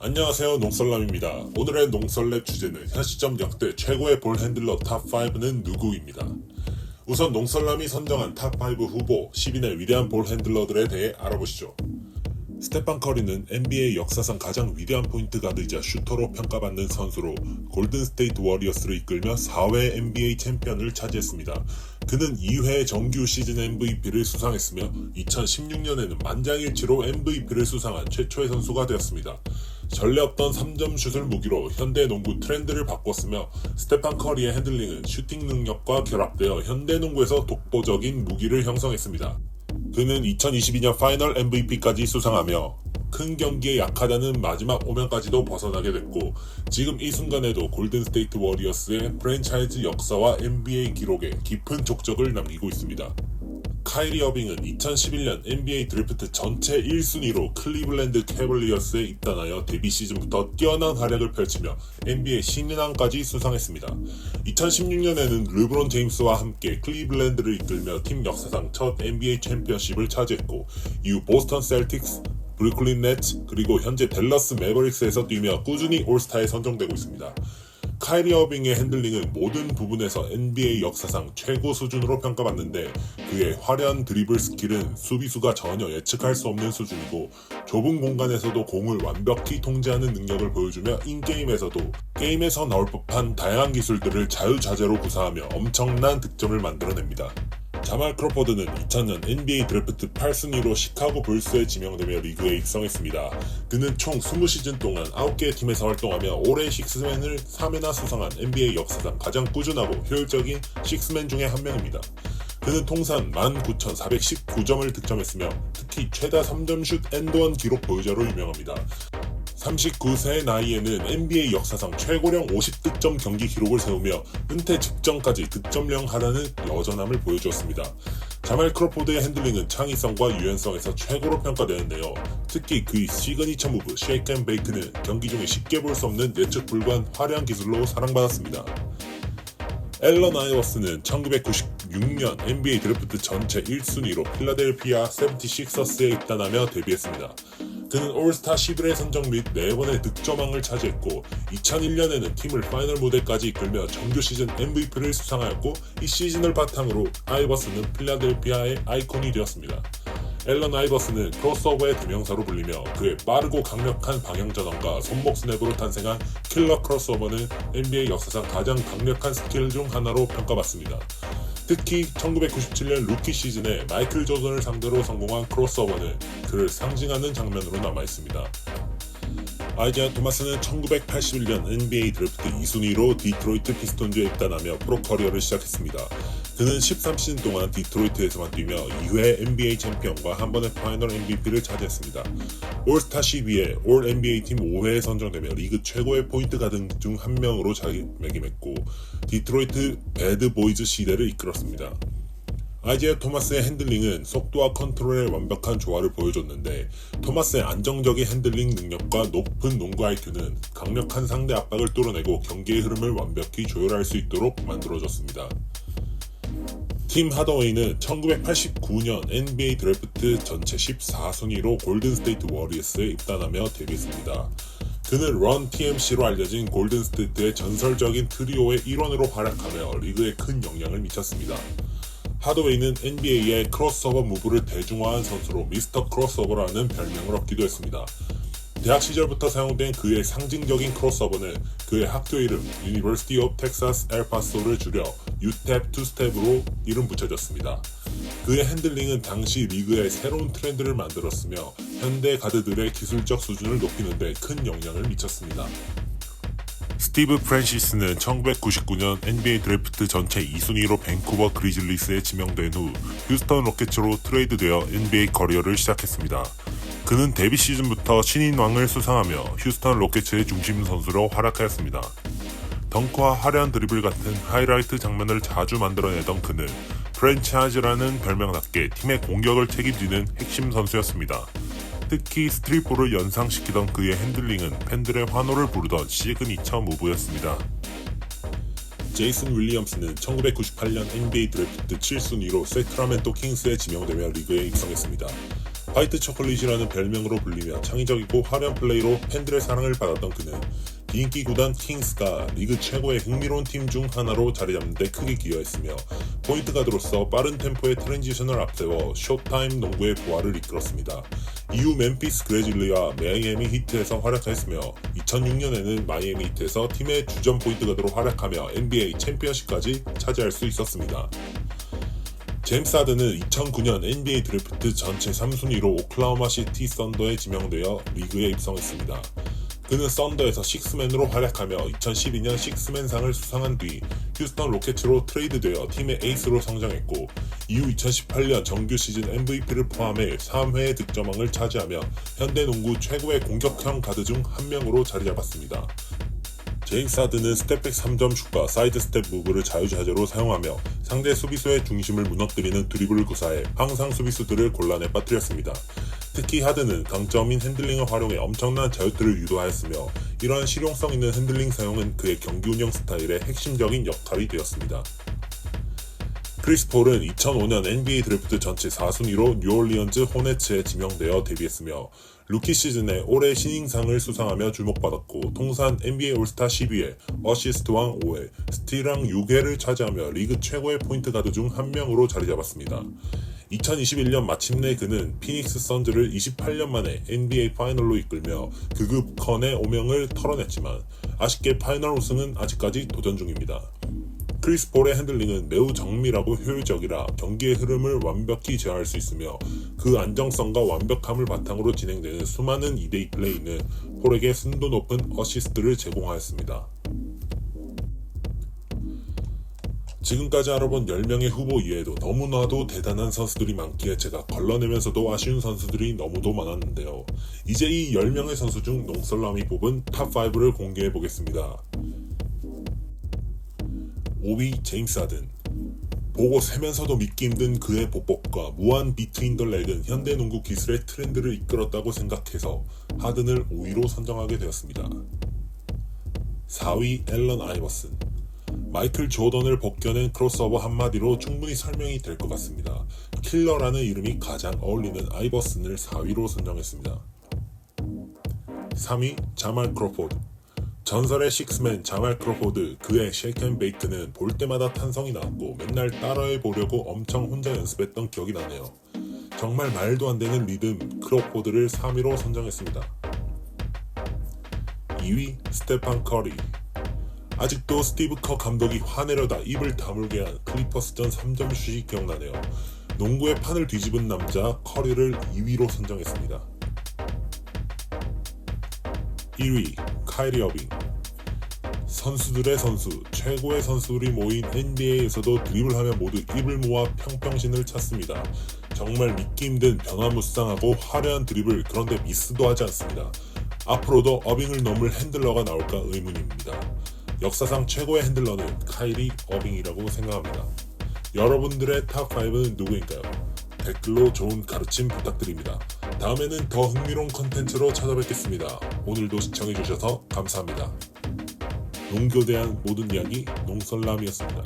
안녕하세요, 농설람입니다. 오늘의 농설랩 주제는 현 시점 역대 최고의 볼 핸들러 탑5는 누구입니다. 우선 농설람이 선정한 탑5 후보 10인의 위대한 볼 핸들러들에 대해 알아보시죠. 스테판 커리는 NBA 역사상 가장 위대한 포인트 가드이자 슈터로 평가받는 선수로 골든 스테이트 워리어스를 이끌며 4회 NBA 챔피언을 차지했습니다. 그는 2회 정규 시즌 MVP를 수상했으며 2016년에는 만장일치로 MVP를 수상한 최초의 선수가 되었습니다. 전례 없던 3점 슛을 무기로 현대 농구 트렌드를 바꿨으며 스테판 커리의 핸들링은 슈팅 능력과 결합되어 현대 농구에서 독보적인 무기를 형성했습니다. 그는 2022년 파이널 MVP까지 수상하며 큰 경기에 약하다는 마지막 오명까지도 벗어나게 됐고 지금 이 순간에도 골든 스테이트 워리어스의 프랜차이즈 역사와 NBA 기록에 깊은 족적을 남기고 있습니다. 카이리 어빙은 2011년 NBA 드래프트 전체 1순위로 클리블랜드 캐벌리어스에 입단하여 데뷔 시즌부터 뛰어난 활약을 펼치며 NBA 신인왕까지 수상했습니다. 2016년에는 르브론 제임스와 함께 클리블랜드를 이끌며 팀 역사상 첫 NBA 챔피언십을 차지했고 이후 보스턴 셀틱스, 브루클린 네츠 그리고 현재 댈러스 매버릭스에서 뛰며 꾸준히 올스타에 선정되고 있습니다. 카이리 어빙의 핸들링은 모든 부분에서 NBA 역사상 최고 수준으로 평가받는데 그의 화려한 드리블 스킬은 수비수가 전혀 예측할 수 없는 수준이고 좁은 공간에서도 공을 완벽히 통제하는 능력을 보여주며 인게임에서도 게임에서 나올 법한 다양한 기술들을 자유자재로 구사하며 엄청난 득점을 만들어냅니다. 자말 크로포드는 2000년 NBA 드래프트 8순위로 시카고 불스에 지명되며 리그에 입성했습니다. 그는 총 20시즌 동안 9개의 팀에서 활동하며 올해 식스맨을 3회나 수상한 NBA 역사상 가장 꾸준하고 효율적인 식스맨 중에 한 명입니다. 그는 통산 19,419점을 득점했으며 특히 최다 3점슛 엔드원 기록 보유자로 유명합니다. 39세의 나이에는 NBA 역사상 최고령 50득점 경기 기록을 세우며 은퇴 직전까지 득점령 하나는 여전함을 보여주었습니다. 자말 크로포드의 핸들링은 창의성과 유연성에서 최고로 평가되는데요. 특히 그의 시그니처 무브 쉐이크 앤 베이크는 경기 중에 쉽게 볼 수 없는 예측 불가한 화려한 기술로 사랑받았습니다. 앨런 아이버스는 1996년 NBA 드래프트 전체 1순위로 필라델피아 76서스에 입단하며 데뷔했습니다. 그는 올스타 11회 선정 및 4번의 득점왕을 차지했고 2001년에는 팀을 파이널 무대까지 이끌며 정규 시즌 MVP를 수상하였고 이 시즌을 바탕으로 아이버스는 필라델피아의 아이콘이 되었습니다. 앨런 아이버스는 크로스오버의 대명사로 불리며 그의 빠르고 강력한 방향 전환과 손목 스냅으로 탄생한 킬러 크로스오버는 NBA 역사상 가장 강력한 스킬 중 하나로 평가받습니다. 특히 1997년 루키 시즌에 마이클 조던을 상대로 성공한 크로스오버는 그를 상징하는 장면으로 남아있습니다. 아이지아 토마스는 1981년 NBA 드래프트 2순위로 디트로이트 피스톤즈에 입단하며 프로 커리어를 시작했습니다. 그는 13시즌 동안 디트로이트에서만 뛰며 2회 NBA 챔피언과 한 번의 파이널 MVP를 차지했습니다. 올스타 12회 올 NBA 팀 5회에 선정되며 리그 최고의 포인트 가드 중 한 명으로 자리매김했고 디트로이트 배드 보이즈 시대를 이끌었습니다. 아이지아 토마스의 핸들링은 속도와 컨트롤의 완벽한 조화를 보여줬는데 토마스의 안정적인 핸들링 능력과 높은 농구 IQ는 강력한 상대 압박을 뚫어내고 경기의 흐름을 완벽히 조율할 수 있도록 만들어줬습니다. 팀 하더웨이는 1989년 NBA 드래프트 전체 14순위로 골든 스테이트 워리어스에 입단하며 데뷔했습니다. 그는 런 TMC로 알려진 골든 스테이트의 전설적인 트리오의 일원으로 활약하며 리그에 큰 영향을 미쳤습니다. 하더웨이는 NBA의 크로스오버 무브를 대중화한 선수로 미스터 크로스오버라는 별명을 얻기도 했습니다. 대학 시절부터 사용된 그의 상징적인 크로스오버는 그의 학교 이름 University of Texas El Paso를 줄여 UTEP 2스텝으로 이름 붙여졌습니다. 그의 핸들링은 당시 리그의 새로운 트렌드를 만들었으며 현대 가드들의 기술적 수준을 높이는 데 큰 영향을 미쳤습니다. 스티브 프랜시스는 1999년 NBA 드래프트 전체 2순위로 밴쿠버 그리즐리스에 지명된 후 휴스턴 로켓츠로 트레이드되어 NBA 커리어를 시작했습니다. 그는 데뷔 시즌부터 신인왕을 수상하며 휴스턴 로켓츠의 중심 선수로 활약하였습니다. 덩크와 화려한 드리블 같은 하이라이트 장면을 자주 만들어내던 그는 프랜차이즈라는 별명답게 팀의 공격을 책임지는 핵심 선수였습니다. 특히 스트릿볼을 연상시키던 그의 핸들링은 팬들의 환호를 부르던 시그니처 무브였습니다. 제이슨 윌리엄스는 1998년 NBA 드래프트 7순위로 세크라멘토 킹스에 지명되며 리그에 입성했습니다. 화이트 초콜릿이라는 별명으로 불리며 창의적이고 화려한 플레이로 팬들의 사랑을 받았던 그는 비인기 구단 킹스가 리그 최고의 흥미로운 팀 중 하나로 자리잡는 데 크게 기여했으며 포인트 가드로서 빠른 템포의 트랜지션을 앞세워 쇼타임 농구의 부활을 이끌었습니다. 이후 멤피스 그레즐리와 마이애미 히트에서 활약했으며 2006년에는 마이애미 히트에서 팀의 주전 포인트 가드로 활약하며 NBA 챔피언십까지 차지할 수 있었습니다. 제임스 하든은 2009년 NBA 드래프트 전체 3순위로 오클라호마 시티 썬더에 지명되어 리그에 입성했습니다. 그는 썬더에서 식스맨으로 활약하며 2012년 식스맨상을 수상한 뒤 휴스턴 로켓츠로 트레이드되어 팀의 에이스로 성장했고 이후 2018년 정규 시즌 MVP를 포함해 3회의 득점왕을 차지하며 현대농구 최고의 공격형 가드 중 한 명으로 자리잡았습니다. 제임스 하든은 스텝백 3점 슛과 사이드 스텝 무브를 자유자재로 사용하며 상대 수비수의 중심을 무너뜨리는 드리블을 구사해 항상 수비수들을 곤란에 빠뜨렸습니다. 특히 하든은 강점인 핸들링을 활용해 엄청난 자유투를 유도하였으며 이러한 실용성 있는 핸들링 사용은 그의 경기 운영 스타일의 핵심적인 역할이 되었습니다. 크리스 폴은 2005년 NBA 드래프트 전체 4순위로 뉴올리언즈 호네츠에 지명되어 데뷔했으며 루키 시즌에 올해 신인상을 수상하며 주목받았고 통산 NBA 올스타 10위에 어시스트왕 5회, 스틸왕 6회를 차지하며 리그 최고의 포인트 가드 중 한 명으로 자리잡았습니다. 2021년 마침내 그는 피닉스 선즈를 28년 만에 NBA 파이널로 이끌며 극급 컨의 오명을 털어냈지만 아쉽게 파이널 우승은 아직까지 도전 중입니다. 크리스 폴의 핸들링은 매우 정밀하고 효율적이라 경기의 흐름을 완벽히 제어할 수 있으며 그 안정성과 완벽함을 바탕으로 진행되는 수많은 2대2 플레이는 폴에게 순도 높은 어시스트를 제공하였습니다. 지금까지 알아본 10명의 후보 이외에도 너무나도 대단한 선수들이 많기에 제가 걸러내면서도 아쉬운 선수들이 너무도 많았는데요. 이제 이 10명의 선수 중 농설람이 뽑은 탑5를 공개해보겠습니다. 5위 제임스 하든. 보고 세면서도 믿기 힘든 그의 보법과 무한 비트윈 더 렉은 현대농구 기술의 트렌드를 이끌었다고 생각해서 하든을 5위로 선정하게 되었습니다. 4위 앨런 아이버슨. 마이클 조던을 벗겨낸 크로스오버 한마디로 충분히 설명이 될 것 같습니다. 킬러라는 이름이 가장 어울리는 아이버슨을 4위로 선정했습니다. 3위 자말 크로포드. 전설의 식스맨 자말 크로포드, 그의 쉐이크 앤 베이크는 볼 때마다 탄성이 나왔고 맨날 따라해보려고 엄청 혼자 연습했던 기억이 나네요. 정말 말도 안 되는 리듬 크로포드를 3위로 선정했습니다. 2위 스테판 커리. 아직도 스티브 커 감독이 화내려다 입을 다물게 한 클리퍼스전 3점 슛이 기억나네요. 농구의 판을 뒤집은 남자 커리를 2위로 선정했습니다. 1위 카이리 어빙. 선수들의 선수, 최고의 선수들이 모인 NBA에서도 드리블하면 모두 입을 모아 평평신을 찾습니다. 정말 믿기 힘든 변화무쌍하고 화려한 드리블, 그런데 미스도 하지 않습니다. 앞으로도 어빙을 넘을 핸들러가 나올까 의문입니다. 역사상 최고의 핸들러는 카이리 어빙이라고 생각합니다. 여러분들의 탑5는 누구인가요? 댓글로 좋은 가르침 부탁드립니다. 다음에는 더 흥미로운 컨텐츠로 찾아뵙겠습니다. 오늘도 시청해주셔서 감사합니다. 농구에 대한 모든 이야기 농설람이었습니다.